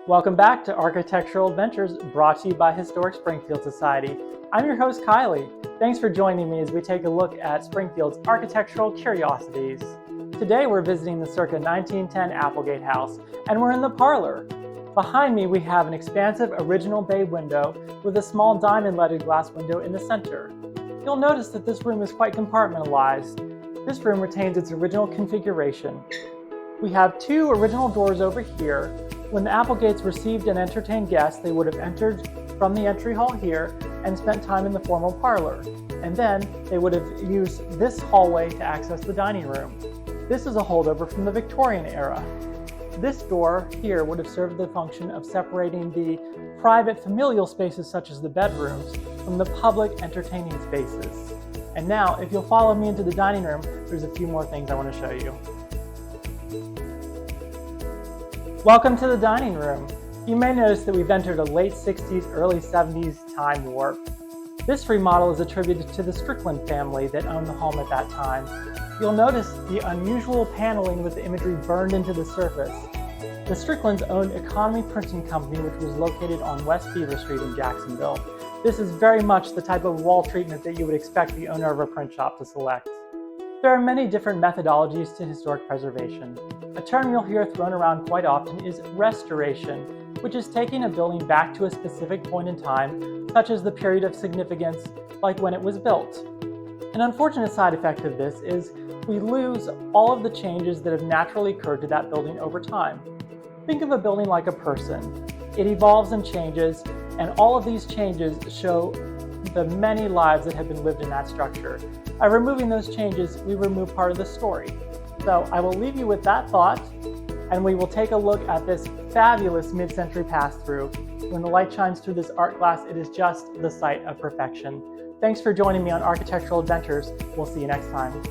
Welcome back to Architectural Adventures, brought to you by Historic Springfield Society. I'm your host, Kylie. Thanks for joining me as we take a look at Springfield's architectural curiosities. Today we're visiting the circa 1910 Applegate House, and we're in the parlor. Behind me we have an expansive original bay window with a small diamond-leaded glass window in the center. You'll notice that this room is quite compartmentalized. This room retains its original configuration. We have two original doors over here. When the Applegates received and entertained guests, they would have entered from the entry hall here and spent time in the formal parlor. And then they would have used this hallway to access the dining room. This is a holdover from the Victorian era. This door here would have served the function of separating the private familial spaces such as the bedrooms from the public entertaining spaces. And now, if you'll follow me into the dining room, there's a few more things I want to show you. Welcome to the dining room. You may notice that we've entered a late 60s, early 70s time warp. This remodel is attributed to the Strickland family that owned the home at that time. You'll notice the unusual paneling with the imagery burned into the surface. The Stricklands owned Economy Printing Company, which was located on West Beaver Street in Jacksonville. This is very much the type of wall treatment that you would expect the owner of a print shop to select. There are many different methodologies to historic preservation. A term you'll hear thrown around quite often is restoration, which is taking a building back to a specific point in time, such as the period of significance, like when it was built. An unfortunate side effect of this is we lose all of the changes that have naturally occurred to that building over time. Think of a building like a person. It evolves and changes, and all of these changes show the many lives that have been lived in that structure. By removing those changes, we remove part of the story. So I will leave you with that thought, and we will take a look at this fabulous mid-century pass-through. When the light shines through this art glass, it is just the sight of perfection. Thanks for joining me on Architectural Adventures. We'll see you next time.